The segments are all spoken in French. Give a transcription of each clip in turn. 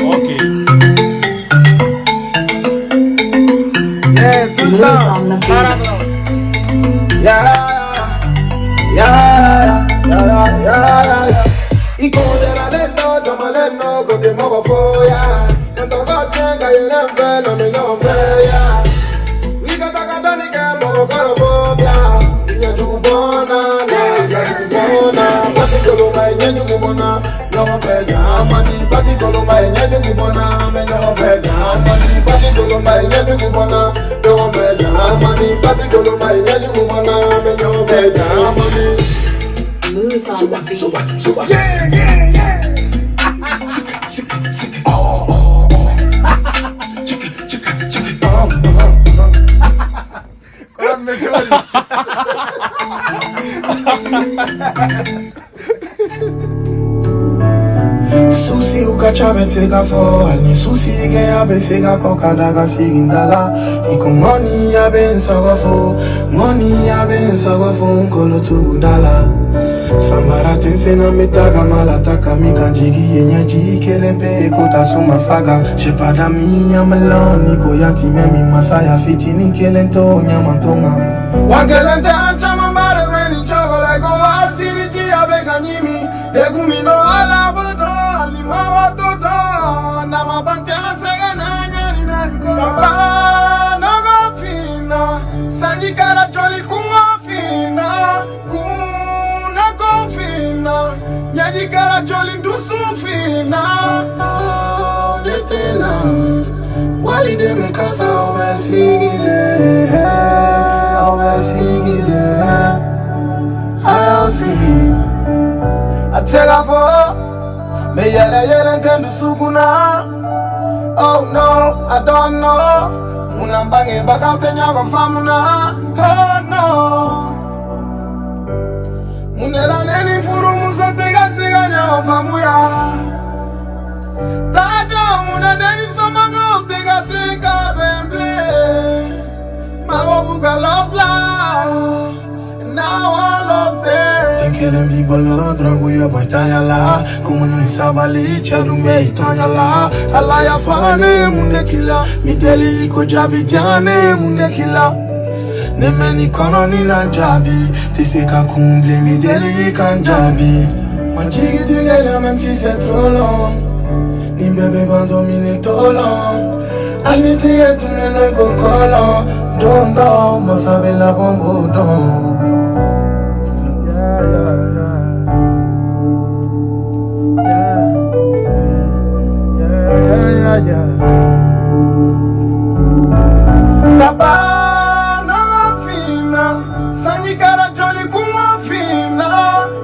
Ok. Yeah, tout le temps. I conderà dentro, chiamaleno, con te muovo foia. Tanto coccenga, io non vedo, mi non veia. Riga tagadani che muovo caro fobia. Signa giubona, giubona. Bati colomba, igna giubona. Non vedia, mani, bati colomba, igna giubona. Me non vedia, mani, bati colomba, igna giubona. Non vedia, mani, bati colomba, igna giubona. Me non vedia, mani. Moves on the beat. Super. Yeah. Sick. Oh. Chicken. Con me Susi ukachabe tega fo Alni susi ige abe sega koka daga sigindala Iko ngoni abe nsogofo Ngoni abe nsogofo nkolo tugudala Sambara tense na metaga malataka mikanjigi yenya jiikelempe kota suma faga J'ai pas d'amis I'm alone niko yati memi masaya fitini kelento nyamantonga Wangelente ancha mambare meni chogo like o asiri ji abe kanyimi Degumi no alabodo alimawa todo Na mabante asega na nyari nani Papa no go fina Sanjikara joli kungo fina Nyaji kara joli ndusu fina Netena Wali de me kasa owe sigile I'll see Atega fo Me yele ntendu suguna Oh no, I don't know Munambange baka utenya kwa famuna Oh no Munela neni furu musa tega siganya famuya Tada muna neni somanga utega siga bemble Mago buga love la Now I love them Tenkele mbibo lo drogu yo boy tayala Kumuni nisabali chadume itonyala Ala ya fane munekila Mideli iko jabi diane munekila Nemeni kono ni la jabi Tiseka kumble mi deli kanjabi Manjigi tigele même si c'est trop long Ni bébé bando mine trop long Alni tige tune no go kolon Dondo masabe la bombo don Yeah. Tapa Sanjikara joli kuma fina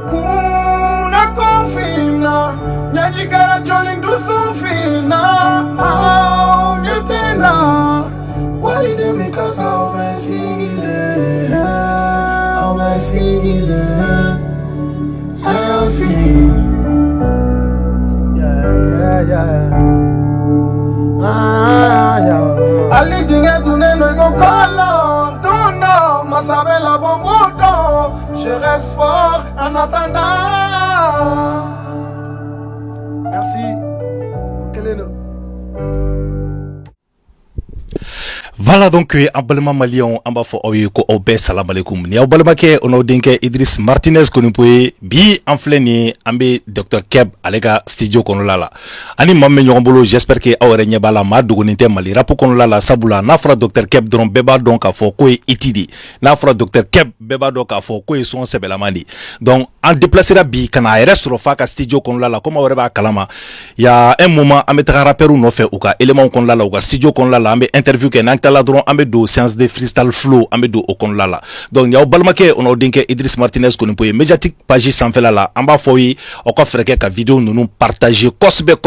Kuna kofina Nyajikara joli ndusu fina Nyetena Wali de mi kasa owe sigile I'll see Yeah Ali dinge tuneno iko kolo Tuno masabe la bomboto Je reste fort en attendant Merci Keleno Voilà donc abalma malien amba fo oyi ko obe salam alaikum ni abalma ke ono denke Idriss Martinez ko nipoye bi en fleni ambe Dr Keb alega studio kono lala ani mamme nyongolo j'espère que awre nyebala ma dugunite mali rap kono lala sabula na fra Dr Keb dron beba donc a fo ko itidi na fra Dr Keb beba donc a fo ko son sebela mandi donc en déplacera bi kana restro fa ka studio kono lala comme awre ba kalama ya un moment ambe tra rapperu no fe uka élément kono lala uka studio kono lala ambe interview ke nan la dron ambe do séance de freestyle flow ambe do okon lala donc yaw balmake ono denke Idriss Martinez ko nipoye médiatique page sanfela la amba foyi o ko freke ka vidéo nous partager kosbe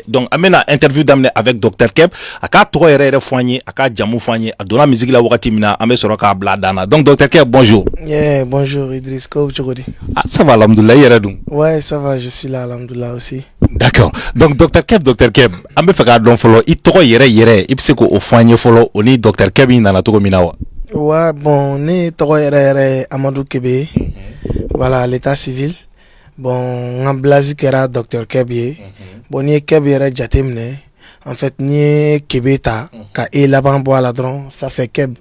donc amena interview damne avec Dr Keb aka to yere foigné aka jamu foigné adona musique la wakati mina ambe soroka bladana donc Dr Keb bonjour. Yeah, bonjour Idriss, comment tu vas? Ah, ça va alhamdoulillah yere dum. Ouais, ça va, je suis là alhamdoulillah aussi. D'accord. Donc Dr Keb ambe faka don follow i to yere ipsiko o foigné follow oni Dr Keb nana to minawa. Ouais, bon, né to yere Amadou Kébé. Voilà, l'état civil. Bon, nga blazi kera Dr. Keb ye. Bon, ni Keb yera jatemne. En fait, ni Kebeta, ka e laban bo la dron, ça fait Keb.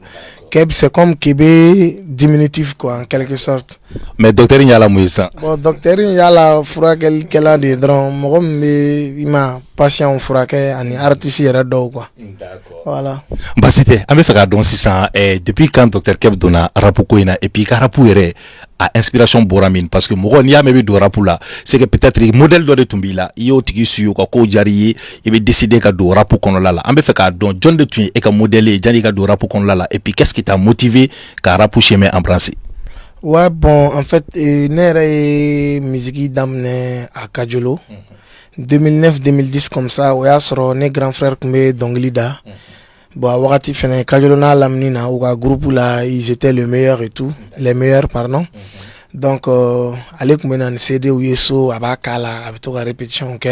Keb, c'est comme Kébé diminutif, quoi, en quelque sorte. Mais docteur Nyala Mouissa. Bon, docteur Nyala, fura quel a des drons, moi, il m'a patient, fura ani artiste yera do, quoi. D'accord. Voilà. Bah, c'était, à me faire donc 600, depuis quand docteur Keb donna rapuko ina, et puis karapu yere, à inspiration boramine, parce que moi, n'y a même de rapu là, c'est que peut-être le modèle doit être là, il y a tiki suyo, quoi, ko jari, il veut décider qu'à do rapu qu'on là, à me faire donc John de Tuin et qu'à modèle, jani qu'à do rapu qu'on là, et puis qu'est-ce qui t'a motivé qu'à rapu chemin en principe? Ouais, bon, en fait, nere musique d'amne à Kajolo. 2009-2010 comme ça, ouais, sur ne grand frère Kumbe Donglida. Bon, wakati fene Kajolo na lamnina, ou groupe là, ils étaient les meilleurs et tout, les meilleurs, pardon. Donc, allez Kumbe nan CD ou yeso, abakala, abito ga répétition, ok.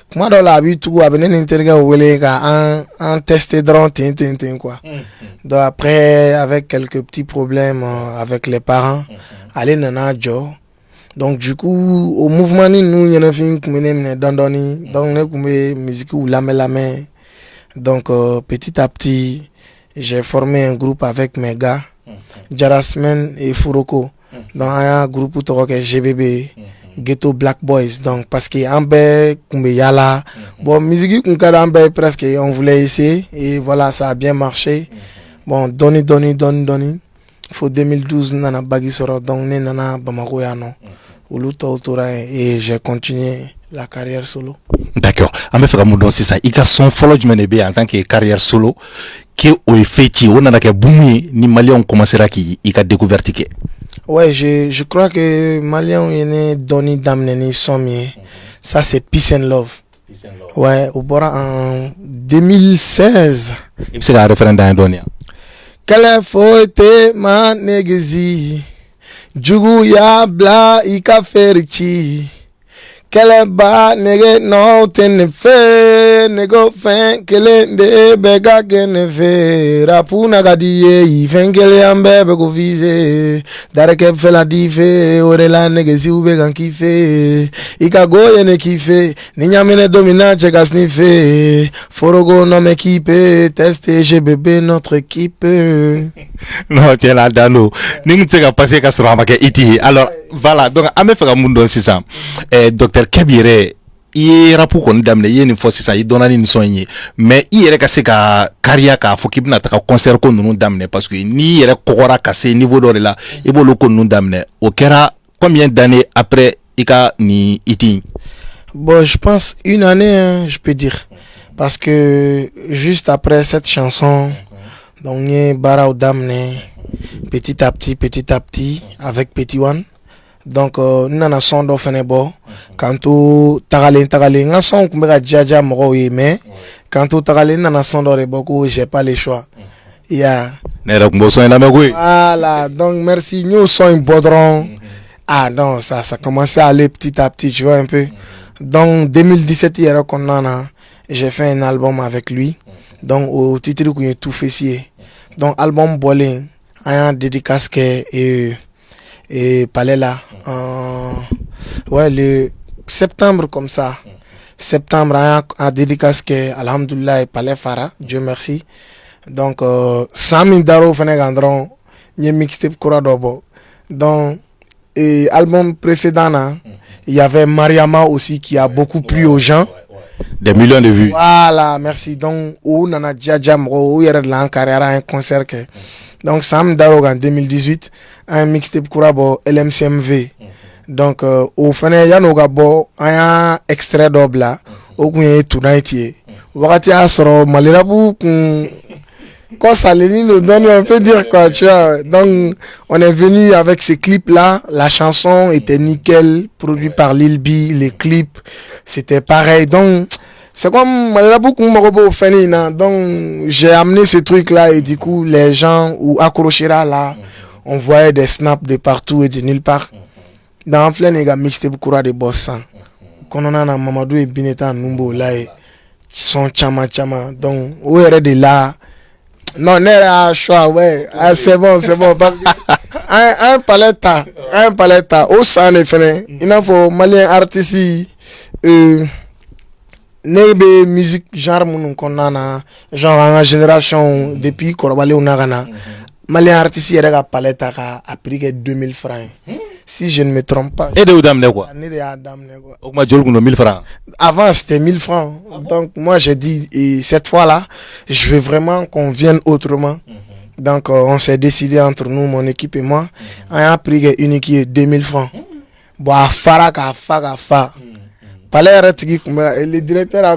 Kuma dans la vie tout abenen interga wele ka en tester drone tin quoi. Donc après avec quelques petits problèmes avec les parents, aller nana jo. Donc du coup au mouvement ni nous y en a fin kumene dandoni donc ne kumé musique ou lame. Donc petit à petit j'ai formé un groupe avec mes gars Jarasmen et Furoko dans un groupe tout que GBB Ghetto Black Boys, donc parce que Ambe Kumbeyala, bon musique Ambe presque on voulait essayer et voilà ça a bien marché. Bon Donny, il faut 2012 nana bagi soro donc nana Bamako yano, uluto et j'ai continué la carrière solo. D'accord. À me faire un c'est ça. Il y a son follow du menebe en tant que carrière solo qui au fait on a que boumi ni Malien commencera qui il a découvert que. Ouais, je crois que Malien est Donny Damneni Sommier. Ça c'est Peace and Love. Ouais, au bord en 2016. Et c'est un référendum indonésien. Quelle faute ma negezi. Jugu ya bla ika ferichi. Quelle ba nege no tene fe nego fen kele de bega gene fe rapuna gadie ifen kele ambe bego vise dare ke fe la dife ore la nege si ube gan kife ika goye ne kife ninya mene domina cheka snife forogo no me kipe teste GBB notre équipe. Non, tiens là dano ning tsega passer ka sura make iti. Alors voilà, donc à me faire un mundo c'est ça. Docteur Kebire i rapu kon damne yeni fo sisa i donani ni sonye mais i yere ka se ka carrière ka fo kibna ta concert ko nunu damne parce que ni yere kokora ka se niveau de là e bolo ko nunu damne au kera combien d'années après ika ni iti? Bon, je pense une année, hein, je peux dire, parce que juste après cette chanson donc ni bara damne petit à petit avec Petit One. Donc nana son do fene bo kanto tagalen nga son kumbera jaja mo mais kanto tagalen nana son do reboko j'ai pas le choix. Yeah. Nera kumbo son la megwe. Voilà, donc merci nous son bodron. Ah non, ça commençait à aller petit à petit, tu vois un peu. Donc 2017 hier qu'on a j'ai fait un album avec lui. Donc au titre que tout fessier. Donc album bolé un dédicace que et palais là ouais le septembre comme ça septembre a dédicace que alhamdoulilah palais Fara Dieu merci donc Sami Daro Fenegandron y mixtape Kura Dobo donc et album précédent là il y avait Mariama aussi qui a beaucoup plu aux gens. Des millions de vues. Voilà, merci. Donc où nana Djadja Mro où il y a de la carrière un concert que donc Sam Darog en 2018 un mixtape Kourabo LMCMV. Donc au fene ya no gabo un extrait double là au kunye tonight ye. Wakati asro malirabu quand ça les nous donne on peut dire quoi tu vois. Donc on est venu avec ces clips là, la chanson était nickel, produit par Lil B, les clips c'était pareil. Donc c'est comme donc j'ai amené ce truc là et du coup les gens ou accrochera là on voyait des snaps de partout et de nulle part. Dans plein les gars mixtape Koura de boss quand on a Mamadou et Bineta Numbo là ils sont chama donc où est de là Non, n'est à choix, ouais. Ah, c'est bon. Parce que un paletta, au sein de fenêtres, il faut malien artiste, nebe musique genre mon konana, genre en génération depuis Korobale ou Nagana. Malien artiste, il y a paletta a pris que 2000 francs. Si je ne me trompe pas. Et de où dame quoi? Au 1000 francs. Avant, c'était 1000 francs. Donc, moi, j'ai dit, et cette fois-là, je veux vraiment qu'on vienne autrement. Donc, on s'est décidé entre nous, mon équipe et moi. On a pris une qui est 2000 francs. Bon, faraka. Le directeur a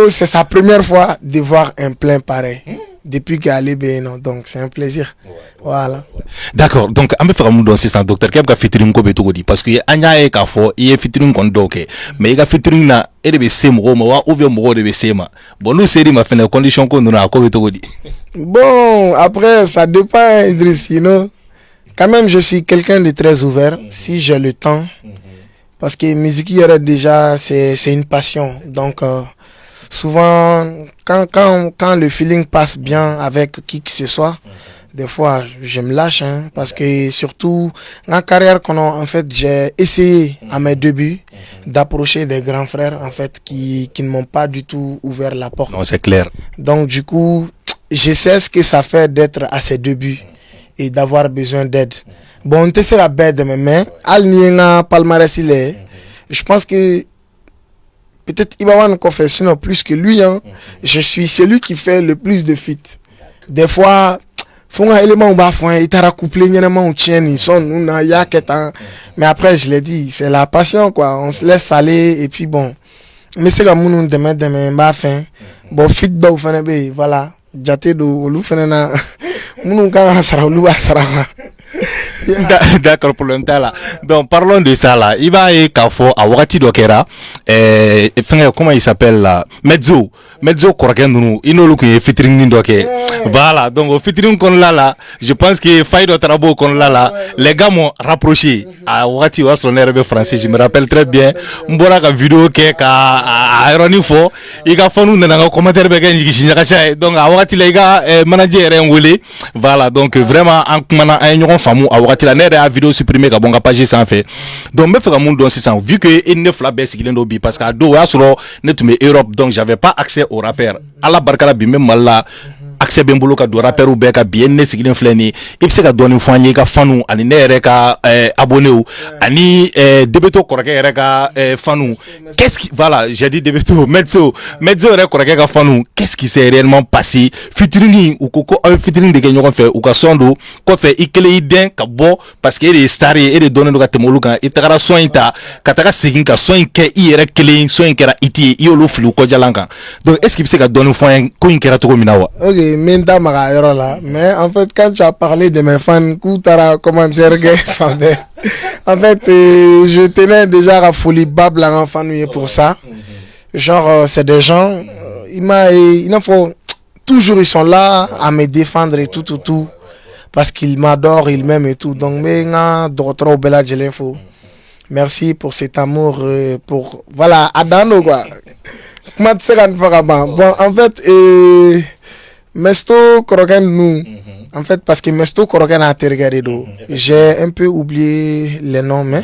c'est sa première fois de voir un plein pareil. Depuis qu'il est allé bien, donc c'est un plaisir. Voilà. D'accord, donc on va faire un dans ce docteur Keb ka featuring ko beto di parce que anya e ka fo e featuring kon doke mais il ka featuring na e de be semo ma wa ou bien mo de be sema bon nous série ma fene condition ko na ko beto di. Bon, après ça dépend Idriss, you know. Quand même je suis quelqu'un de très ouvert si j'ai le temps parce que musique hier déjà c'est une passion donc souvent, quand le feeling passe bien avec qui que ce soit, des fois, je me lâche, hein, parce que surtout, en carrière, en fait, j'ai essayé à mes débuts d'approcher des grands frères, en fait, qui ne m'ont pas du tout ouvert la porte. Non, c'est clair. Donc, du coup, je sais ce que ça fait d'être à ses débuts et d'avoir besoin d'aide. Bon, on sait la bête de mes mains. Al palmarès, je pense que peut-être Ibawan confession plus que lui, hein. Je suis celui qui fait le plus de feats. Des fois, faut un élément ou bas, il t'a couplé, mais après, je l'ai dit, c'est la passion, quoi. On se laisse aller, et puis bon. Mais c'est comme nous, demain, bah, fin. Bon, fit d'eau, voilà. Jate do, ou fenena. Nous, quand on sera, D'accord pour le temps là. Donc parlons de ça là. Il va y avoir à Wakati Dokera. Comment il s'appelle là? Mezzo Koraken nous. Il nous look featuring Doké. Voilà. Donc au featuring qu'on là, je pense que Faido Trabo qu'on là, les gars m'ont rapproché. À Wakati was son herbe français. Je me rappelle très bien. M'bora ka vidéo ke ka ironique fo. Il a fait nous dans commentaire begen qui donc à Wakati les gars manager est voilà. Donc vraiment en comment un famu à Wakati la nere a vidéo supprimée ka bonga page sans fait donc me faire mon don c'est vu que il ne fla bes qui l'endo bi parce que do ya solo ne tume Europe donc j'avais pas accès au rappeur à la barkala bi même malla accès ben bolo ka do rappeur ou be ka bien ne sigilin fleni ipse ka doni fanye ka fanu ani nere ka abonné ou ani debeto korake ere ka fanu qu'est-ce qui voilà j'ai dit debeto mezzo ere korake ka fanu qu'est-ce qui s'est réellement passé featuring ou koko un featuring de kenyo fait ou ka sondo ko fait ikele iden ka bo parce que il est star et il donne ka temolu kan itara soin ta kataka sigin ka soin ke i ere kele soin kera iti i olu flu ko jalanka donc est-ce qu'il peut ka donner fond ko inkera to ko minawa. OK Menta Magayoro là. Mais en fait, quand tu as parlé de mes fans, Koutara commentaire que en fait, je tenais déjà à folie bable en fan pour ça. Genre, c'est des gens, il faut toujours ils sont là à me défendre et tout. Parce qu'ils m'adorent, ils m'aiment et tout. Donc, merci pour cet amour, pour voilà, Adano quoi. Bon, en fait, Mesto Koroken nous. En fait, parce que Mesto Koroken a été regardé d'eau. J'ai un peu oublié les noms, mais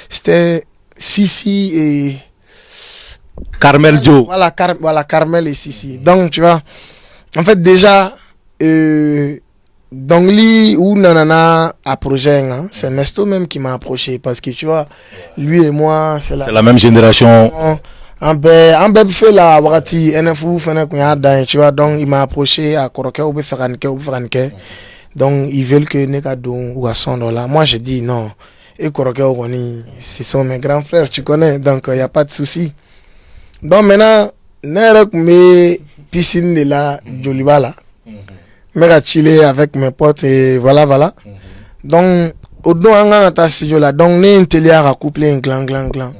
c'était Sissi et Carmel Joe. Voilà, Carmel et Sissi. Donc, tu vois, en fait, déjà, Dongli ou Nanana approché, hein, c'est Mesto même qui m'a approché. Parce que, tu vois, lui et moi, c'est la même génération. Un peu fait la warati NFU tu vois donc il m'a approché à Koroke ou Franke donc ils veulent que Nekado ou à son là moi je dis non et Koroke Oni ce sont mes grands frères tu connais donc il y a pas de souci donc maintenant Nerek mes piscines de la Joliba là mais chiller avec mes potes et voilà donc au dos en ta studio là donc né intérieur à coupler un gland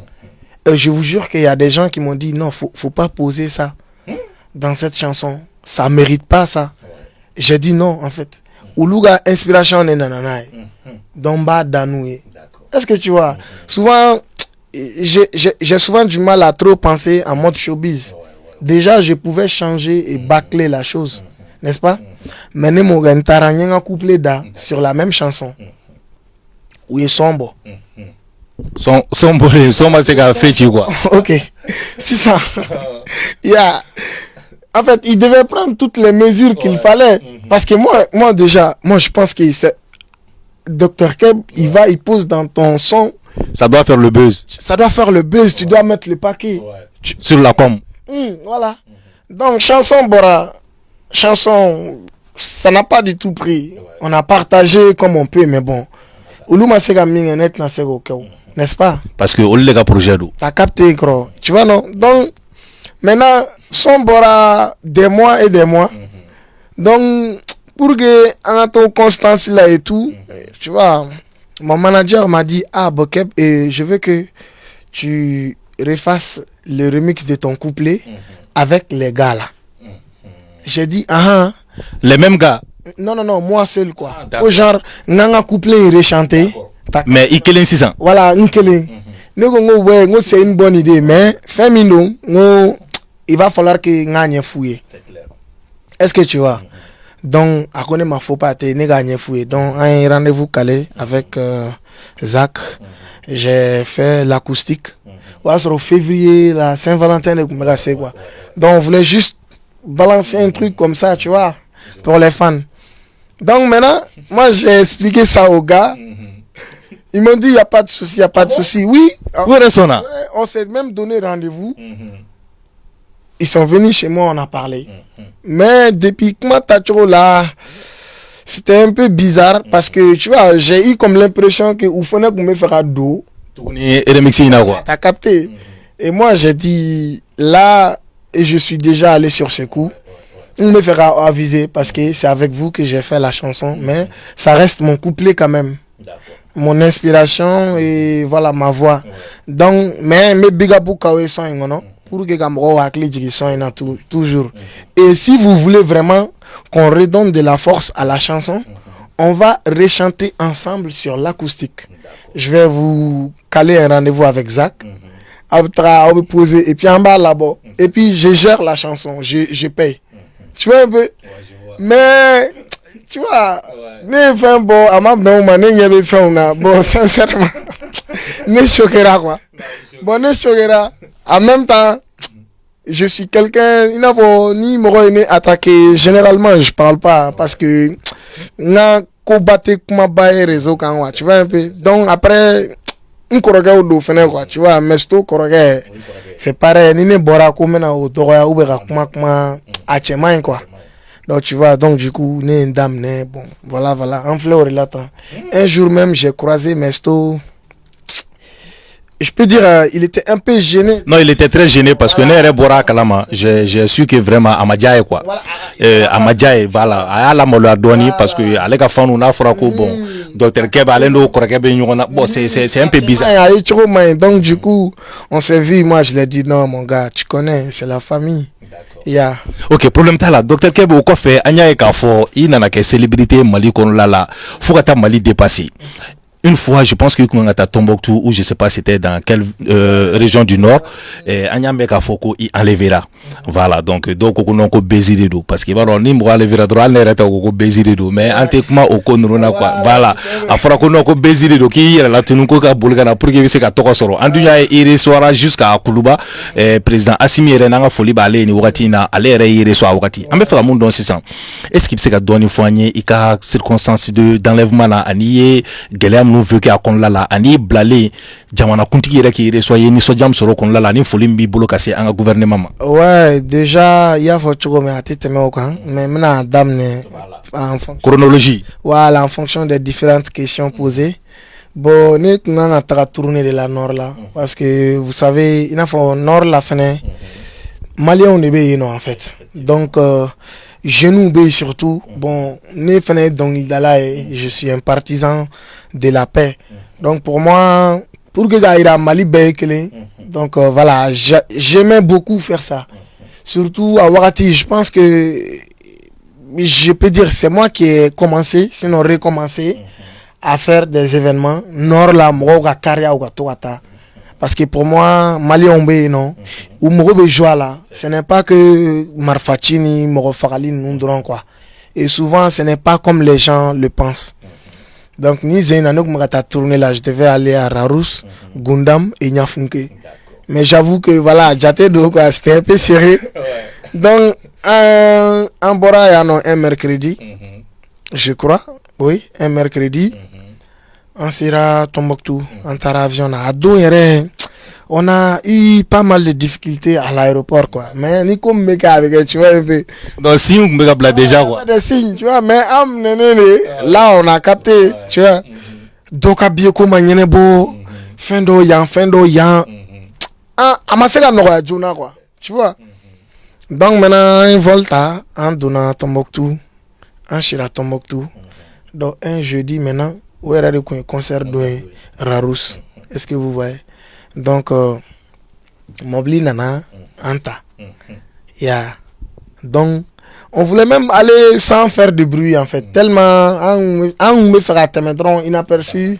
je vous jure qu'il y a des gens qui m'ont dit non, faut pas poser ça dans cette chanson. Ça mérite pas ça. J'ai dit non, en fait. Uluga inspiration est nanana. Domba danoué. Est-ce que tu vois? Souvent, j'ai souvent du mal à trop penser en mode showbiz. Déjà, je pouvais changer et bâcler la chose. n'est-ce pas? Mais nous avons un couplet da sur la même chanson. Où est sombre. Sombre, c'est qu'à fait, quoi. Ok, c'est ça. Yeah. En fait, il devait prendre toutes les mesures qu'il fallait. Parce que moi déjà, je pense que c'est Dr Keb, il pose dans ton son. Ça doit faire le buzz. Ça doit faire le buzz, tu dois mettre le paquet. Sur la com. Voilà. Donc, chanson Bora, chanson, ça n'a pas du tout pris. On a partagé comme on peut, mais bon. Oulouma Sega Mingenet na Sego Keo, n'est-ce pas? Parce que le gars projet d'où. T'as capté, gros. Tu vois, non? Donc, maintenant, son Bora des mois et des mois. Donc, pour que en ton constance là et tout, tu vois, mon manager m'a dit, ah, Bokeb, et je veux que tu refasses le remix de ton couplet avec les gars là. J'ai dit, ah, les mêmes gars. Non, moi seul quoi. D'accord. Au genre, nanga couplet et rechanté. Mais il est 600. Voilà, c'est une bonne idée, mais féminin, il va falloir que gagne fouiller. Est-ce que tu vois? Donc, à connaître ma faut pas te gagner fouiller. Donc, un rendez-vous calé avec Zach. J'ai fait l'acoustique. Au février, la Saint-Valentin, c'est quoi. Donc, on voulait juste balancer un truc comme ça, tu vois, pour les fans. Donc, maintenant, moi, j'ai expliqué ça aux gars. Ils m'ont dit, il n'y a pas de souci, il n'y a pas de souci. Oui, on s'est même donné rendez-vous. Ils sont venus chez moi, on a parlé. Mais depuis que moi, là, c'était un peu bizarre parce que, tu vois, j'ai eu comme l'impression que vous fallait me faire un dos. T'as capté. Et moi, j'ai dit, là, et je suis déjà allé sur ce coup. On me fera aviser parce que c'est avec vous que j'ai fait la chanson. Mais ça reste mon couplet quand même. Mon inspiration et voilà ma voix. Donc, mais mes bigabou kawe sont non pour que gamro akli jigi sont toujours. Et si vous voulez vraiment qu'on redonne de la force à la chanson, on va rechanter ensemble sur l'acoustique. Je vais vous caler un rendez-vous avec Zach. On va poser et puis en bas là-bas. Et puis je gère la chanson, je paye. Tu vois un peu? Mais tu vois, bon, sincèrement, ne choquera quoi. Bon, ne choquera. En même temps, je suis quelqu'un, il n'a pas ni me attaqué. Généralement, je parle pas parce que n'a qu'au battre comme un réseau quand tu vois un peu. Donc après, un corrigé au dos quoi, tu vois, mais c'est pareil. Ni ne bora comme na au doya ou bera kuma achema quoi. Donc tu vois, donc du coup, né une dame, né, bon, voilà, en fleur là. Un jour même, j'ai croisé Mesto. Je peux dire, il était un peu gêné. Non, il était très gêné parce que Nere Bora Kalama, j'ai su que vraiment Amadjaye quoi. Amadjaye, voilà, Ayala Mola Doni parce que Alega Fanou na Frako, bon, Dr Keb Alendo Korakebe Nyona, bon, c'est un peu bizarre. Donc du coup, on s'est vu, moi je l'ai dit, non mon gars, tu connais, c'est la famille. Yeah. Ok, problème t'as là, Dr Keb au quoi fait, Anya Ekafo, il n'a qu'à célébrité Mali qu'on l'a, faut que ta Mali dépassé. Une fois, je pense que à Tombouctou, ou je sais pas c'était dans quelle région du nord, Anyameka Foko y enlevera. Voilà, donc on a Béziredo, parce qu'il va avoir ni moi enlevera droit, n'errata au Béziredo, mais antiquement au Konrona quoi. Voilà, à Farakono Béziredo qui est la Tunuko Bulgana pour que c'est qu'à Tokosoro. Anduya et soira jusqu'à Kuluba, président Assimi Renanga Foliba Alé ni Watina, Alé et soir Wati. En fait, la monde dans 600. Est-ce qu'il s'est qu'à donner foigné, il y a circonstances d'enlèvement à nier, nous veut que akon lala ani blale jamana kuntigi yere ki reçoyer ni so jam soro kon lala ni folim bi bolo kase anga gouvernement. Ouais, déjà il y a faut me atete me okan mais mena dame ne en fonction chronologie. Voilà, en fonction des différentes questions posées. Bon, ne ngana tra tourner de la nord là parce que vous savez, il a faut nord la fin Malien on est non en fait. Donc genou bé surtout bon ne fenêtre donc il là je suis un partisan de la paix. Donc pour moi pour que gaïra Mali békelé donc voilà j'aimais beaucoup faire ça surtout à Wakati. Je pense que je peux dire c'est moi qui ai commencé sinon recommencé à faire des événements nord la moga carrière ou toata Parce que pour moi, Mali Ombe, non, ou Moro joie là, ce n'est pas que Marfachini, Moro Farali, nous drôle quoi. Et souvent, ce n'est pas comme les gens le pensent. Donc, ni Zainanouk Mrata tourné là, je devais aller à Rarous, Gundam et Nyafunke. Mais j'avoue que voilà, Jatedo, quoi, c'était un peu sérieux. Donc, un Bora, il y a un mercredi, je crois, oui, un mercredi. On sera Tombouctou, en Taravion, à Douere. On a eu pas mal de difficultés à l'aéroport, quoi. Mais ni comme Meka avec, tu vois, un peu. Donc, si on me déjà, quoi. Des signes, tu vois, mais là, on a capté, tu vois. Donc, à bien comme un beau, fin d'eau, yan. Ah, à ma séquence, on quoi. Tu vois. Donc, maintenant, un volta, en donnant Tombouctou, en Chira Tombouctou. Donc, un jeudi, maintenant, où est le concert de Rarous. Est-ce que vous voyez? Donc, Mobli Nana, Anta. Yeah. Donc, on voulait même aller sans faire de bruit, en fait. Tellement, on me fera tellement inaperçu.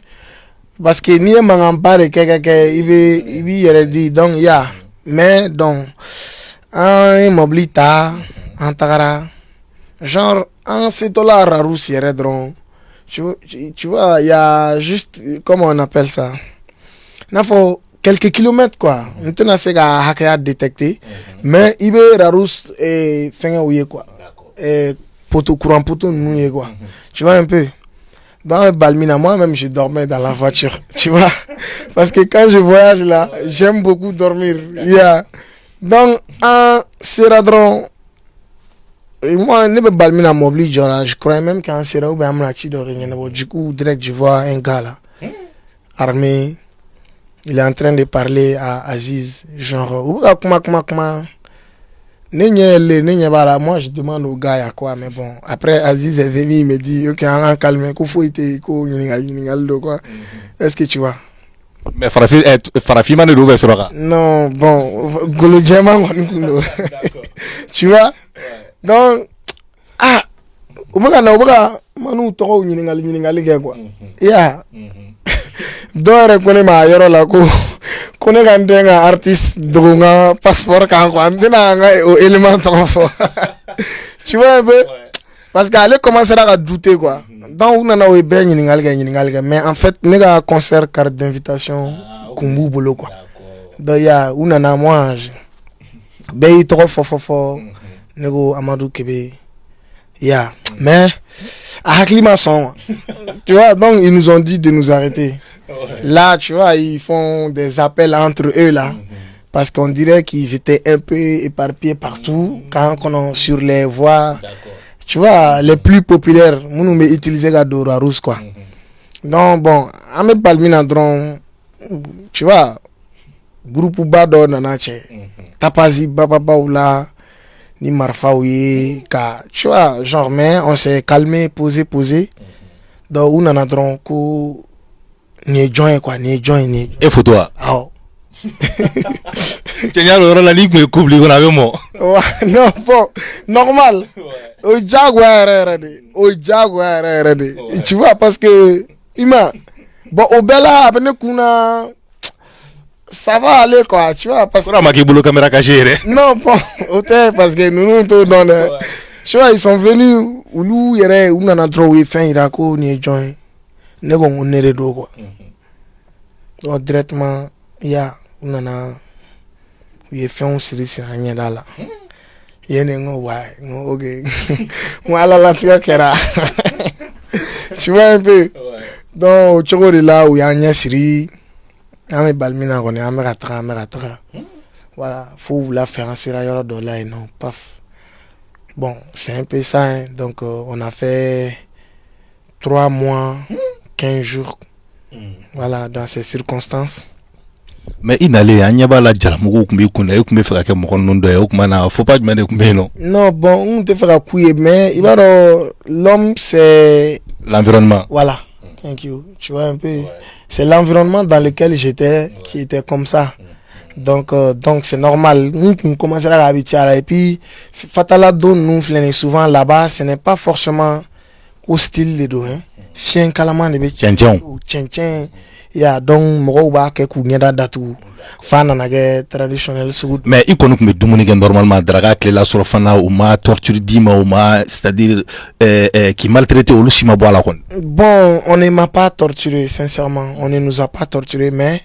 Parce que ni un mangampa de quelqu'un, il a dit, donc, yeah. Mais, donc, un Mobli ta, Antara. Genre, un c'est-là Rarous, il drone. Tu vois, il y a juste, comment on appelle ça? Il faut quelques kilomètres, quoi. Maintenant, c'est à détecter. Mais il y a Rarous et fin quoi. Et poteau courant, poteau noué, quoi. Tu vois un peu? Dans Balmina, moi-même, je dormais dans la voiture. Tu vois? Parce que quand je voyage là, j'aime beaucoup dormir. Yeah. Donc, un Séradron. Et moi, je ne balmina mobile, je crois même qu'en Séra ou bien du coup, direct, je vois un gars là, armé. Il est en train de parler à Aziz, genre, moi, je demande au gars à quoi, mais bon, après Aziz est venu, il me dit, ok, on calme, quoi. Est-ce que tu vois? Mais Farafi m'a dit sera. Non, bon, Golo Djema, tu vois? Donc, ah, manu toko ñiningali quoi. Yeah. Dore kone ma yoro la ko kone kan denga artiste dogunga passeport kan ko andina nga au élément trop fort. Tu vois un peu? Parce qu'elle commence à douter quoi. Donc on a eu ben ñiningali mais en fait nega concert carte d'invitation kumbu bolo quoi. Donc ya on a moi ben trop fort. Nego Amadou Kébé. Yeah. Mais, à Haklimason, tu vois, donc ils nous ont dit de nous arrêter. Là, tu vois, ils font des appels entre eux là. Parce qu'on dirait qu'ils étaient un peu éparpillés partout. Quand on est sur les voies, tu vois, les plus populaires, nous mais utiliser la Dora Rousse quoi. Donc bon, Ahmed Balmina Dron, tu vois, groupe Bado Nanache, Tapazi Baba Oula. Ni marfaouye ka tu vois genre mais on s'est calmé posé donc on en a donc ko ni join quoi ni join ni et photo ah tiens la ligue me couple on avait mo non bon normal au jaguar tu vois parce que ima bon au bella abene kuna ça va aller quoi, tu vois, parce que caméra cachée. Non, bon, parce que nous tous dans le... Tu vois, ils sont venus où nous il y a on a trop fin irako ni join. Ne bon on est redou quoi. Donc directement il y a on a il fait un service rien là. Il y a ngo ouais, OK. Moi la tika kera. Tu vois un peu. Donc tu vois là où il y a un série Ame balmina on est ameratra. Voilà, faut vous la faire en sérieux de là et non, paf. Bon, c'est un peu ça, hein. Donc on a fait 3 mois, 15 jours. Voilà, dans ces circonstances. Mais il n'allait à Niaba la Djalamougou, mais il faut que mon faut pas demander non. Non, bon, on te fera couiller, mais il va l'homme, c'est l'environnement. Voilà, thank you. Tu vois un peu. Ouais. C'est l'environnement dans lequel j'étais qui était comme ça. Donc c'est normal. Nous commençons à habituer et puis Fatala donne nous souvent là-bas, ce n'est pas forcément hostile les deux. Hein. fiɲɛ kalaman de bɛ cɛncɛnw ya donc mɔgɔw b'a kɛ k'u ɲɛda datugu fa nana kɛ traditionnel sugu. mais i kɔni tun bɛ dumuni kɛ normalement daraka tilela sɔrɔ fana u ma torture d'i ma, u ma c'est-à-dire k'i maltraité, olu si ma bɔ a la kɔni. Bon, on ne m'a pas torturé, sincèrement, on ne nous a pas torturé, mais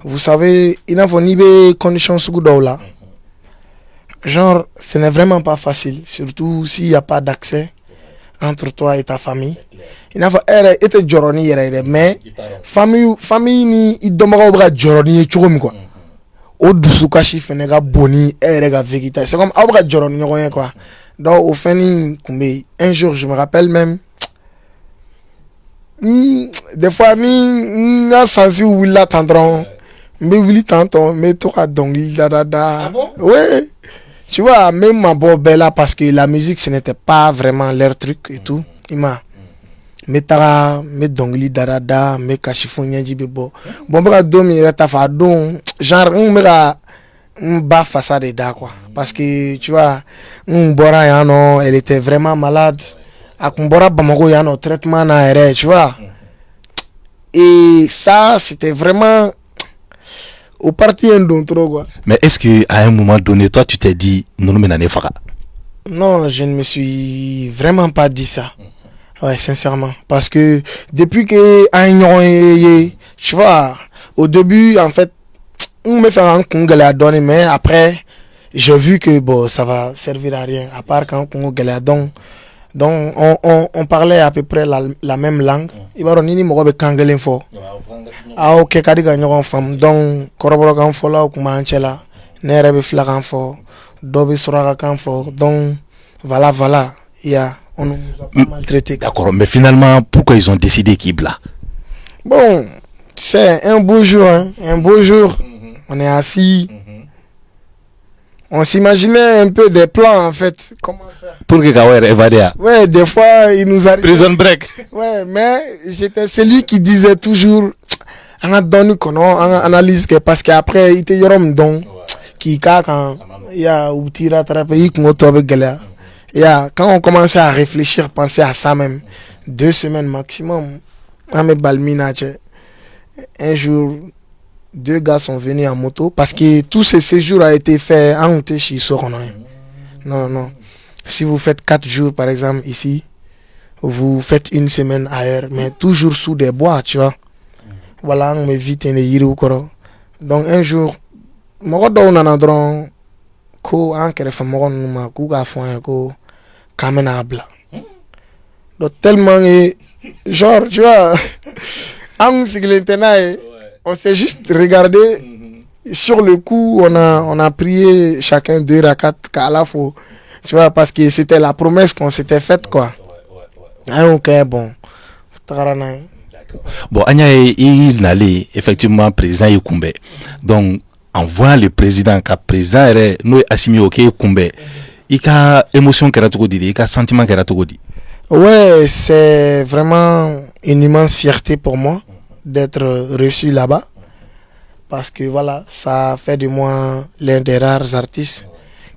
vous savez, il n'a pas ni des conditions sugu dɔw la. Genre, ce n'est vraiment pas facile, surtout s'il n'y a pas d'accès entre toi et ta famille. Il n'a pas été joroni mais famille ni idomaka bra joroni chogom quoi. O dusukashi fenega boni ga vegeta. C'est comme abra joroni ɲɔgɔn quoi. Donc au fini kumbe un jour je me rappelle même des fois ni na sensi willa tantron me wili tanton me to ka dongli da. Ah bon? Ouais. Tu vois, même ma belle parce que la musique ce n'était pas vraiment leur truc et tout. Il m'a metara me dongli da me kashifo nyanji bebo. Bon bra domi reta fa don genre mera ba façade da quoi parce que tu vois bora yano elle était vraiment malade. Akumbora bamako yano traitement na ere, tu vois. Et ça c'était vraiment au parti un don trop quoi. Mais est-ce que à un moment donné toi tu t'es dit non mais n'en fera? Non, je ne me suis vraiment pas dit ça. Ouais, sincèrement, parce que depuis que tu vois, au début en fait on me fait un congalé à donner, mais après j'ai vu que bon ça va servir à rien à part quand on galère donc on parlait à peu près la même langue. Il va donner mo be kangalé fo. Ah ok kadiga ñogon fam donc koroboro kan fo la ko manchela nere be flagan fo dobe suraga kan fo donc voilà yeah on nous a pas maltraité. D'accord, mais finalement pourquoi ils ont décidé Kibla? Bon, c'est un beau jour on est assis. On s'imaginait un peu des plans en fait. Comment faire pour que Kawer évader? Ouais, des fois il nous arrive. Prison break. Ouais, mais j'étais celui qui disait toujours on a donné qu'on analyse parce qu'après il était yorom donc qui quand il y a ou tira traper qu'on avec galère. Quand on commençait à réfléchir, penser à ça même 2 semaines maximum. Un jour 2 gars sont venus en moto parce que tout ce séjour a été fait en chez Soron. Non. Si vous faites 4 jours par exemple ici, vous faites 1 semaine ailleurs, mais toujours sous des bois, tu vois. Voilà, on me vite en yiru koro. Donc un jour, moi on a un ko ankere fa mo numa ku ga fon ko kamena bla. Donc tellement genre tu vois on s'est juste regardé sur le coup on a prié chacun 2 rakats à la fois tu vois parce que c'était la promesse qu'on s'était faite quoi. OK bon. Bon Anya il n'allait effectivement président Yukumbe. Donc en voyant le président ka président nous assimi OK Yukumbe. Il a émotion il a sentiment ouais, c'est vraiment une immense fierté pour moi d'être reçu là-bas parce que voilà, ça fait de moi l'un des rares artistes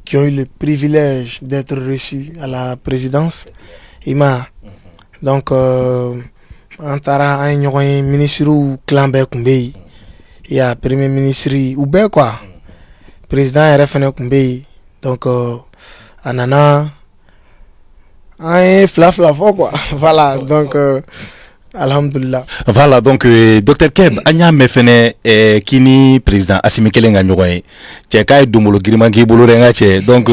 qui ont eu le privilège d'être reçu à la présidence. Donc antara un ministre ou clanbe kumbe il y a premier ministre ou ben quoi président RFN kumbe donc anana un flafla quoi voilà donc alhamdulillah. Voilà donc Dr Keb anya me fene kini président Assimi Kelenga ñogoy ci kay dumbolo girima gi bolo renga ci donc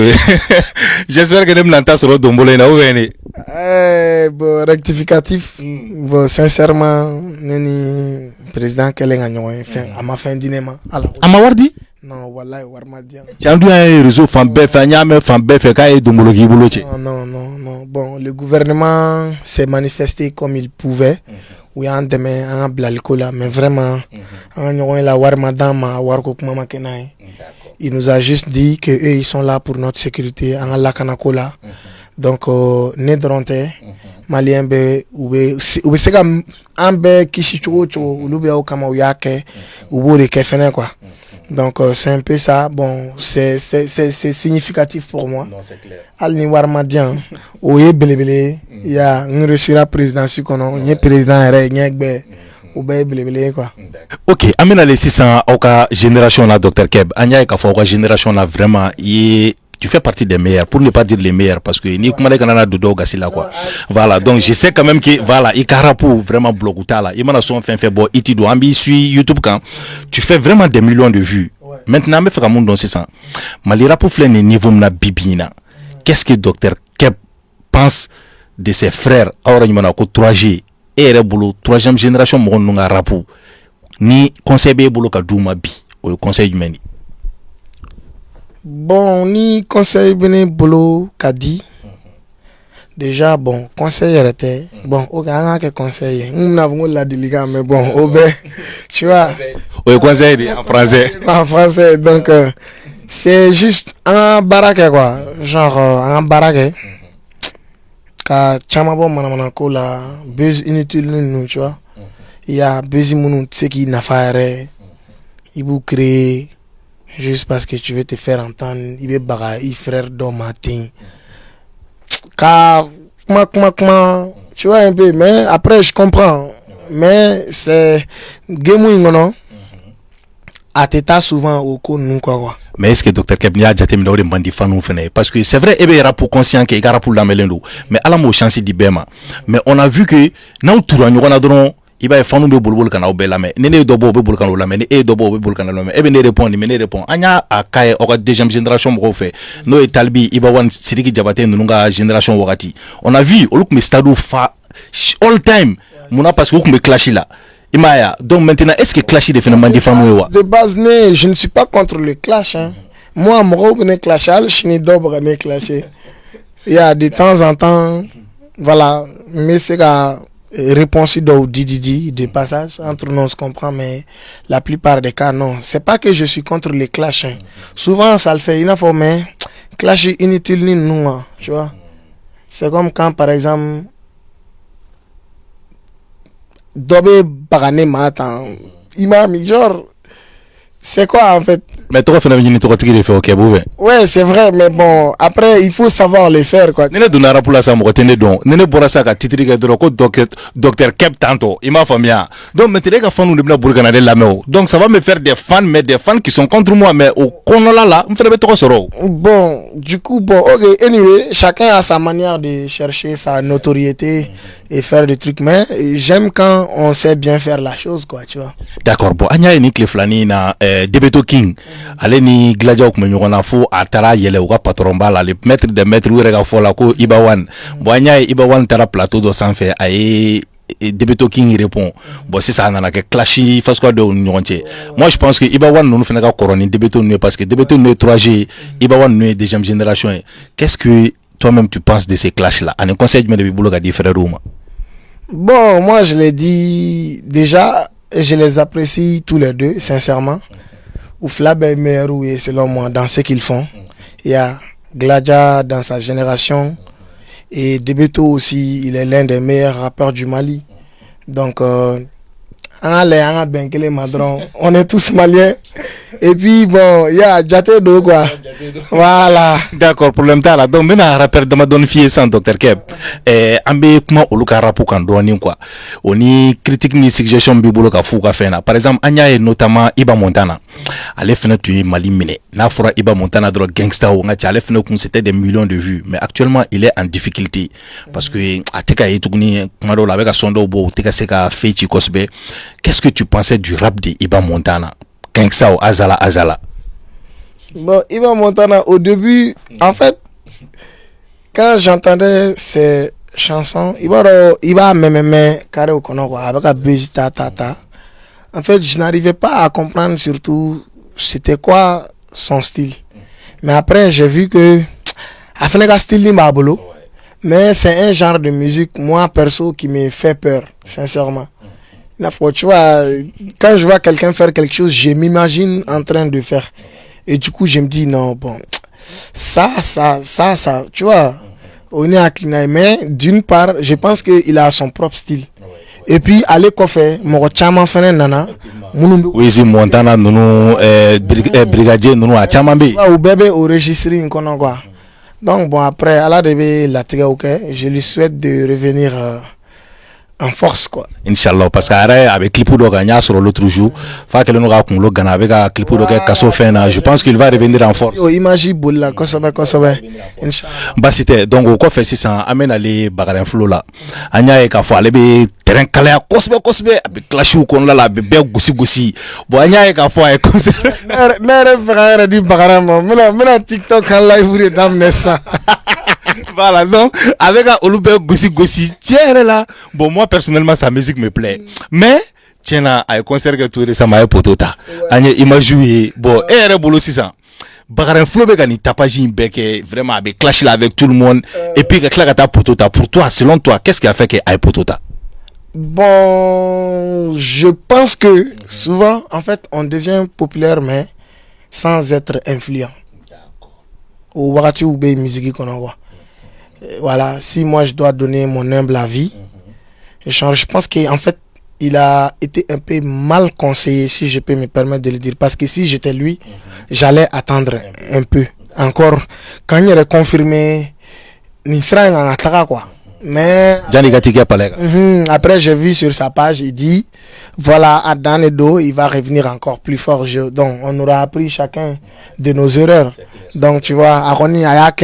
j'espère que dem lanta soro dumbolo na wéni bon rectificatif bon sincèrement neni président Kelenga ñogoy fin ama fin dinema ala ama wardi non wallahi warma dia ci andu ay réseau fambe fa ñame fambe fe kay dumbolo gi bolo ci non bon le gouvernement s'est manifesté comme il pouvait ou en demain en blal mais vraiment en la warma dama warko kuma kenai il nous a juste dit que eux ils sont là pour notre sécurité en la kanakola donc ne dronte malien be ou se am ambe kishi chocho ulube au kama uyake ubure kefene quoi Donc c'est un peu ça. Bon, c'est significatif pour moi. Non, c'est clair. Al ni warmadian. Oye belebele. Ya ngresira président si kono. Nye président re nye gbe. Oube belebele quoi. Ok, amena les 600 au cas génération là, Dr Keb. Anya ka fo génération là vraiment tu fais partie des meilleurs, pour ne pas dire les meilleurs, parce que ni kuma kanana dodo gasila quoi. Voilà, donc je sais quand même que voilà, ikarapu vraiment bloguta là. Il m'a son fait bon itido ambi sur YouTube quand tu fais vraiment des millions de vues. Maintenant me fait comme dans 600. Malira pour faire les niveaux na bibina. Qu'est-ce que Dr Keb pense de ses frères ahora nyuma ko 3G et rebulu 3e génération mo nunga rapu. Ni conseil be bulu ka duma bi o conseil du meni. Bon, ni conseil bene bolo kadi. Déjà bon, conseil était bon, aucun que conseil. Nous n'avons la délicat mais bon, au tu vois. Oui, conseil en français. En français, donc c'est juste un baraque quoi, genre un baraque. Ka chamabo manamako la buzz inutile nous, tu vois. Il y a buzz mounou, tu sais qui n'a fait il vous créer juste parce que tu veux te faire entendre, il veut bagaille, frère dans matin. Car, tu vois un peu, mais après je comprends. Mais c'est game non? À t'état souvent au coup nous quoi. Mais est-ce que Dr Keb n'y a déjà terminé de bandi fanou fene? Parce que c'est vrai, il y a pour conscient qu'il y a pour la melendo. Mais à la mo chance d'ibema. Mais on a vu que, nous tout on a donné il va faire be bulbul kana obela me nene dobo be bulkan la me ne dobo be bulkan la me e be ne répond ni me ne répond anya akaye o deuxième génération mo fait no e talbi iba wan sidiki jabate nunga génération wakati on a vu oluk me stadu fa all time muna parce que me clash là imaya donc maintenant est-ce que clash de phénomène de famille de base né je ne suis pas contre le clash hein. Moi mo ne clashal chini dobo ne clasher il y a de temps en temps voilà mais c'est ka réponse de passage entre nous on se comprend mais la plupart des cas non c'est pas que je suis contre les clashs hein. Souvent ça le fait il faut mais clash inutile ni nous tu vois c'est comme quand par exemple Dobé Bagané Matan il m'a mis genre c'est quoi en fait mais toi phénomène tu retires fait OK bouvé ouais c'est vrai mais bon après il faut savoir les faire quoi nene donara pour la ça mo tene don nene borasa ka titri ga dro ko docteur Keb tanto il m'a famia donc maintenant ga fanu de burgana de la meo donc ça va me faire des fans mais des fans qui sont contre moi mais au konola là me fait trop soro bon du coup bon OK anyway chacun a sa manière de chercher sa notoriété et faire des trucs mais j'aime quand on sait bien faire la chose quoi tu vois d'accord bon anya ni kleflani na Debeto King ale ni gladia ko nyona fo atara yele o patron bala le maître de maître wure ga fo la ko Ibawan bon anya Ibawan tara plateau do sans fait ay Debeto King répond bon c'est ça nana que clashi face quoi de nyonche moi je pense que Ibawan nous fait ga coroni Debeto nous parce que Debeto nous 3G Ibawan nous deuxième génération qu'est-ce que toi-même tu penses de ces clashs là en conseil mais de bouloga di frère Rouma bon moi je l'ai dit déjà je les apprécie tous les deux sincèrement Ouflab est meilleur selon moi dans ce qu'ils font. Il y a Gladia dans sa génération et Debeto aussi, il est l'un des meilleurs rappeurs du Mali. Donc on est tous maliens. Et puis bon, il y a Djatedo quoi. Voilà. D'accord, problème là. Donc maintenant rappeur de ma donne fille sans Dr Keb. Ambe kuma oluka rapu kan drone quoi. Oni critique ni suggestion bibolo ka fu ka fena. Par exemple, anya notamment Iba Montana. Ale fena tu Mali mine. Na fora Iba Montana dro gangsta ou ngati ale fena c'était des millions de vues, mais actuellement il est en difficulté parce que ateka etugni kuma do la avec sondo bo teka seka fechi kosbe. Qu'est-ce que tu pensais du rap de Iba Montana? Gangsta ou Azala. Bon, Iba Montana au début, en fait, quand j'entendais ces chansons, Iba même carré au kono avec un buzz ta. En fait, je n'arrivais pas à comprendre surtout c'était quoi son style. Mais après, j'ai vu que Afnega style ni babolo, mais c'est un genre de musique moi perso qui me fait peur, sincèrement. Tu vois, quand je vois quelqu'un faire quelque chose, je m'imagine en train de faire. Et du coup, je me dis, non, bon, ça, tu vois, on est à Klinaï, mais d'une part, je pense qu'il a son propre style. Et puis aller kɔfɛ mɔgɔ caman fɛnɛ nana minnu bɛ Wizi Montana nunu brigadier nunu a caman bɛ yen. u bɛɛ bɛ o registre in kɔnɔ quoi. Donc bon après Ala de bɛ latigɛw kɛ. Je lui souhaite de revenir en force quoi. Inch'Allah parce que a yɛrɛ a bɛ clip dɔ kan n y'a sɔrɔ l'autre jour f'a kɛlen don k'a kunkolo gana a bɛ ka clip dɔ kɛ kaso fɛn na. Je pense qu'il va revenir en force. O image bolila kosɛbɛ kosɛbɛ. Inshallah. Basi tɛ donc o kɔfɛ sisan an bɛ nale Bakaren Flow la an y'a ye k'a fɔ ale bɛ terrain kalaya kosɛbɛ kosɛbɛ a bɛ clashiw kɔnɔna la a bɛ bɛɛ gosi gosi bon an y'a ye k'a fɔ a ye concert. Ne yɛrɛ fɛ ka yɛrɛ di Bakaren ma n bɛna TikTok ka live de daminɛ sisan. Voilà, donc avec Olubé Gossi, tiens là, bon moi personnellement sa musique me plaît, mais tiens là, à un concert que tout récemment à Potota, à image bon, et bolo 600. Bakaren Flow be gani tapage beke vraiment avec clash là avec tout le monde et puis que ta Potota pour toi selon toi qu'est-ce qui a fait que à Potota? Bon, je pense que souvent en fait on devient populaire mais sans être influent. Au wakati où be musique qu'on envoie. Voilà, si moi je dois donner mon humble avis, je pense qu'en fait, il a été un peu mal conseillé, si je peux me permettre de le dire. Parce que si j'étais lui, j'allais attendre un peu. Encore, quand il est confirmé, il sera en attaque, quoi. Mais après, j'ai vu sur sa page, il dit, voilà, à Dan et Do, il va revenir encore plus fort. Donc, on aura appris chacun de nos erreurs. Donc, tu vois, Aroni Ayake,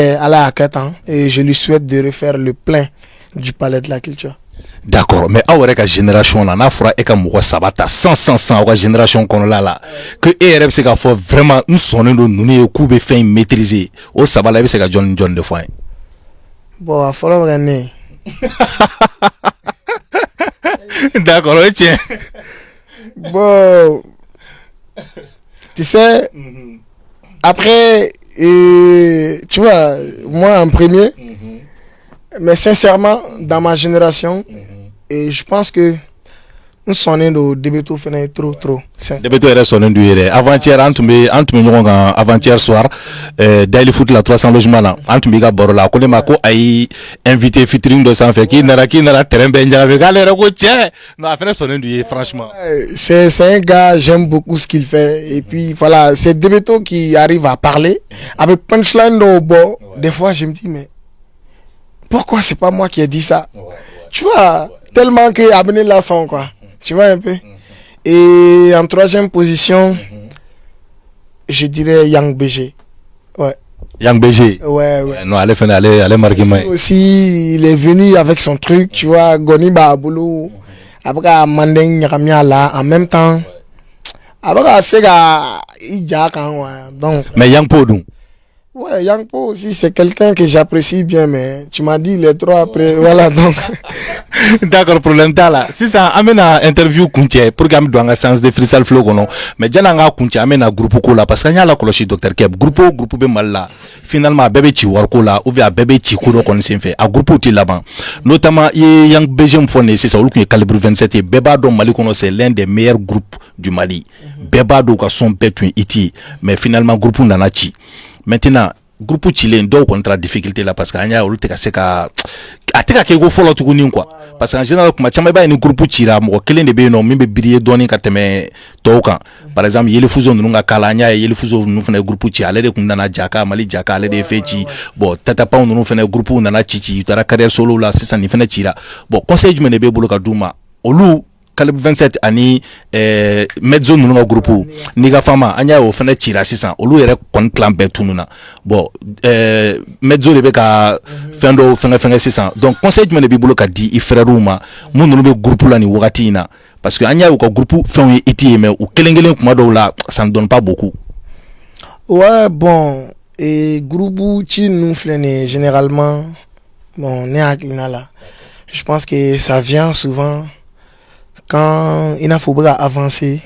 et je lui souhaite de refaire le plein du palais de la culture. D'accord, mais à la génération là, n'a fera eka mouwa sabata 100 la génération qu'on a là que ERF c'est qu'à faut vraiment nous sonner nous nous couper fin maîtriser au sabala c'est qu'à John de fois. Bon, faut le gagner. D'accord, tiens. Bon, tu sais, après, tu vois, moi en premier, mais sincèrement, dans ma génération, et je pense que nous sommes au début tout fait trop. Début tout est sonné du hier. Avant-hier, avant-hier soir, Daily Foot la 300 logements là. Antumbiga Borola, Kone Mako a invité featuring de sans fait qui n'a terrain benja avec aller tiens. Non, après sonné du franchement. C'est un gars, j'aime beaucoup ce qu'il fait. Et puis voilà, c'est Debeto qui arrive à parler avec punchline au bord. Des fois, je me dis, mais pourquoi c'est pas moi qui ai dit ça? Tu vois, tellement que amené la son quoi. Tu vois un peu. Et en troisième position, je dirais Yang BG. Ouais. Yang BG. Ouais. Non, allez marquer moi. Aussi, il est venu avec son truc, tu vois, Goni Baboulou. Après, Mandeng Nyamia là, en même temps. Après, Sega, donc. Mais Yang Podou. Ouais, Yang Po aussi, c'est quelqu'un que j'apprécie bien, mais tu m'as dit les trois après, voilà, donc. D'accord, problème t'as là. Si ça amène à interview Kunche, pour qu'il y ait un sens de freestyle flow, non. Mais j'ai un Kunche amène à groupe là, parce qu'il y a la cloche Dr. Keb, groupe mal là. Finalement, bébé Chiwarko là, ou bien bébé Chikuro qu'on s'est fait, à groupe outil là-bas. Notamment, il y a un BG Mfone, c'est ça, ou le calibre 27, et Beba Dom Mali, c'est l'un des meilleurs groupes du Mali. Beba Doka son pète iti, mais finalement, groupe Nanachi. Maintenant, groupe chilien doit contre difficulté là parce qu'il y a eu le cas ateka kego follow tuguni quoi parce qu'en général comme chama ba ni groupe chira mo kelen de be no mimbe briller doni ka teme toka par exemple yele fuzo nunga kala nya yele fuzo nu fene groupe chi ale de kunna jaka mali jaka ale de fechi bon tata pa nu fene groupe nana chichi utara carrière solo là c'est ça ni fene chira bon conseil du mene be bolo ka duma olu Caleb 27 ani mezzo nunga groupe niga fama anya o fene chira sisan olu yere kon clan be tununa bon mezzo de be ka fendo fenge sisan donc conseil du bi bolo ka di i frère ma mun nunu be groupe la ni wakati na parce que anya o ka groupe fen iti mais ou kelengelen kuma do la ça ne donne pas beaucoup. Ouais, bon, et groupe chi nous flène généralement bon né à là. Je pense que ça vient souvent quand il faut avancer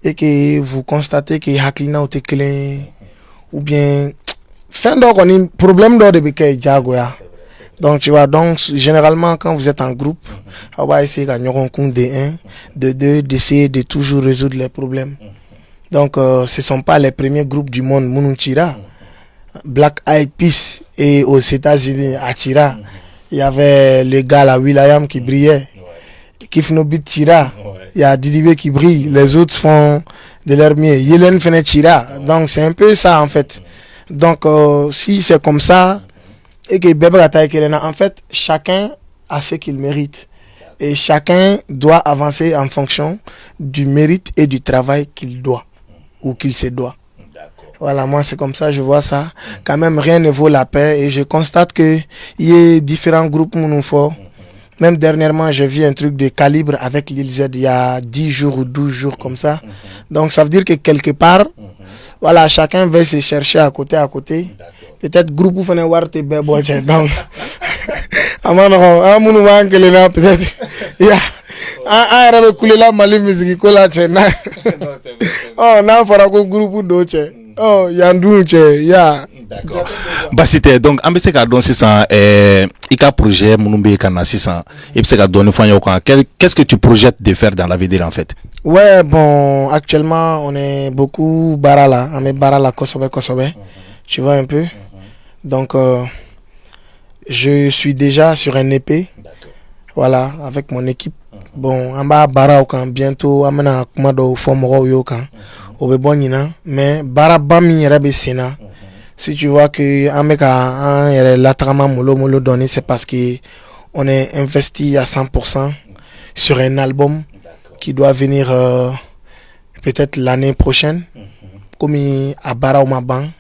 et que vous constatez que Haklina est clé ou bien fin donc on a un problème de béquille jagoya. Donc tu vois, donc généralement quand vous êtes en groupe, on va essayer de gagner un compte de 1, de 2, d'essayer de toujours résoudre les problèmes. Donc ce sont pas les premiers groupes du monde Mununchira. Black Eyed Peas et aux États-Unis à Chira, il y avait le gars là Will.i.am qui brillait. Kifnobit tira. Il y a Didibé qui brille, les autres font de leur mieux. Yelen Fene tira. Donc c'est un peu ça en fait. Donc si c'est comme ça, et que Bebra Kelena, en fait, chacun a ce qu'il mérite. Et chacun doit avancer en fonction du mérite et du travail qu'il doit ou qu'il se doit. Voilà, moi c'est comme ça, je vois ça. Quand même, rien ne vaut la paix et je constate qu'il y a différents groupes Mounoufor. Même dernièrement, j'ai vu un truc de calibre avec l'île Z il y a 10 jours ou 12 jours comme ça. Donc ça veut dire que quelque part, voilà, chacun va se chercher à côté. Peut-être groupe ou fene warte bebo donc amano amunu wankele na peut-être ya a rabe kulela mali musique ko la chena oh na fara ko groupe do che oh yandu che ya d'accord basité donc ambese ka don 600 ika projet munumbe kana 600 et puis ka donner fanyo kan qu'est-ce que tu projettes de faire dans l'avenir en fait? Ouais, bon, actuellement on est beaucoup barala, on est barala Kosobe. Tu vois un peu. Donc je suis déjà sur un EP. Voilà, avec mon équipe. Bon, en bas bara kan bientôt amena kumado formoro yo kan. Obebonina, mais bara bami rebe sena. Si tu vois que ameka la trama molo donné, c'est parce que on est investi à 100% sur un album qui doit venir peut-être l'année prochaine. Comme à bara ou ma banque.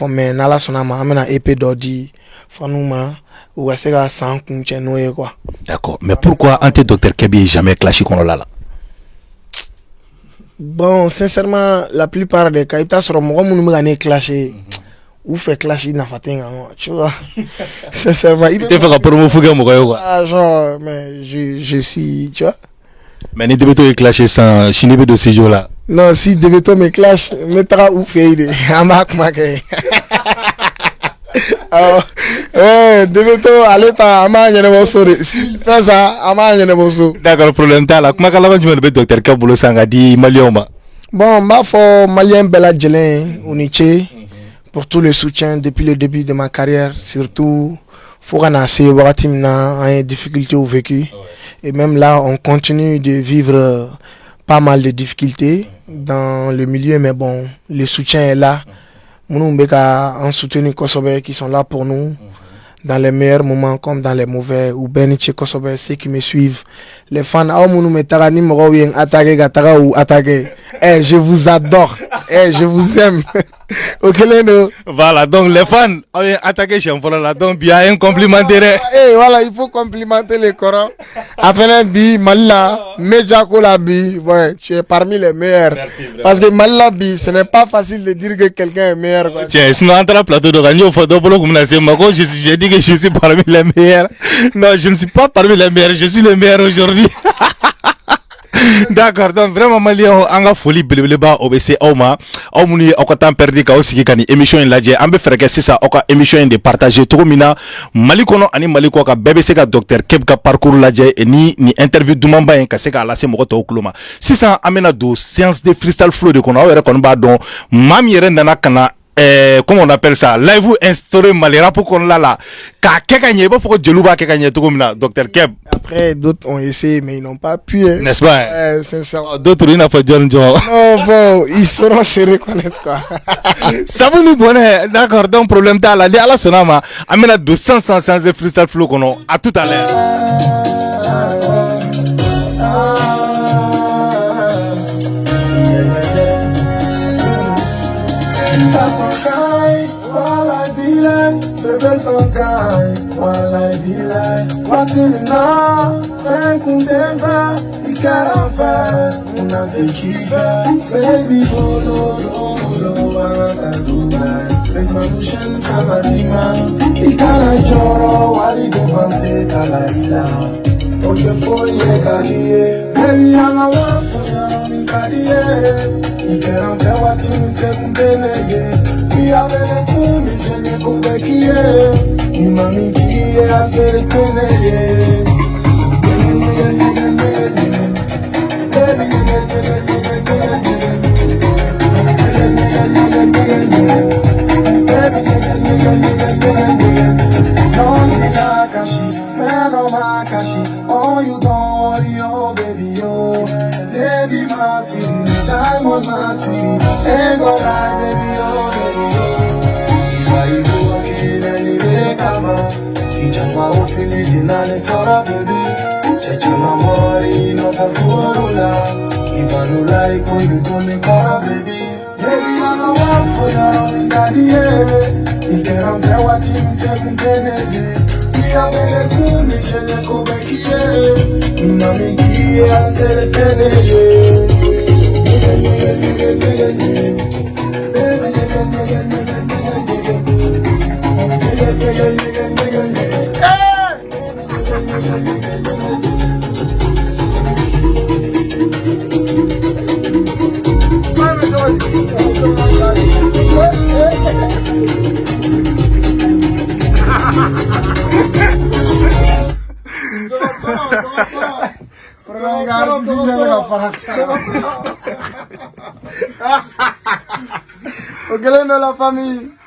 Mais nala sonama amena épée d'ordi fanuma ou asega sans kunchenoye quoi. D'accord, mais pourquoi ante docteur Kebi jamais clashé qu'on là? Bon, sincèrement, la plupart des cas, il t'a sur mon monde gagné clashé ou fait clasher na fatinga, tu vois. Sincèrement, il te fait pour me fouguer mon quoi. Ah genre, mais je suis, tu vois. Mais ni devait te clasher sans chinibe de ces jours là. Non, si Deveto me clash, mettra ou fait amak make. Deveto aleta amanya ne boso si pesa amanya ne boso. D'accord, problème ta la kuma kala banjuma be docteur Kabulo sanga di malioma. Bon, bah faut malien bela djelen uniche pour tout le soutien depuis le début de ma carrière, surtout faut renasser wakatimna en difficulté ou vécu. Et même là on continue de vivre pas mal de difficultés dans le milieu, mais bon, le soutien est là. Mounoubeka en soutenu Kosobe qui sont là pour nous dans les meilleurs moments comme dans les mauvais. Ou Beniche Kosobe, ceux qui me suivent, les fans, je vous adore, je vous aime. Voilà, donc les fans ont attaqué chez là, donc bien un compliment direct. Voilà, il faut complimenter les Corans. Après bi Malila, Medjakola bi, ouais, tu es parmi les meilleurs. Parce que Malila bi, ce n'est pas facile de dire que quelqu'un est meilleur. Quoi. Tiens, sinon entre la plateau de Ranyo photo pour le j'ai dit que je suis parmi les meilleurs. Non, je ne suis pas parmi les meilleurs, je suis le meilleur aujourd'hui. D'accord, donc vraiment malien anga folie belebeleba obc auma aumuni okata perdi ka aussi kani émission in ladje ambe freke sisa oka émission de partager to mina malikono ani maliko ka bbc ka docteur Keb ka parcours ladje ni interview dumamba en ka se ka la se moko to kuluma sisa amena do séance de freestyle flow de kono awere kono ba don mam yere nana kana comment on appelle ça live instauré malera pour qu'on là ka kekanye ba foko jeluba kekanye to komina docteur Keb. Après d'autres ont essayé mais ils n'ont pas pu hein. N'est-ce pas sincèrement d'autres ils n'ont pas John John. Non bon ils sauront se reconnaître quoi. Ça vous nous bonnet d'accord donc problème ta la ala sonama amena 200 de freestyle flow kono à tout à l'heure. Some guy, while I be like, what in now? Thank you, never. You can't find, not take it baby. Bolo, I do that. The solution, Salatima. You can't joro, while you go pass it, Kalaila. Okay, for you, Kaliye. Baby, I'm a one for you, Kaliye. You can't feel what you say, Kumbene. We have a cool mission. Mi mami quiere hacer con ella. No, smell on my kashi. Oh, you don't. fa un filete nane sora baby. C'è un amore non fa furula. I vanulai con mi tone cara baby. Baby I know one for your only daddy yeah. I get on fair what you say kun tenege. I bele kumbi jene ko beki yeah. Mi mami kiye ansere tenege. Ok, la famille.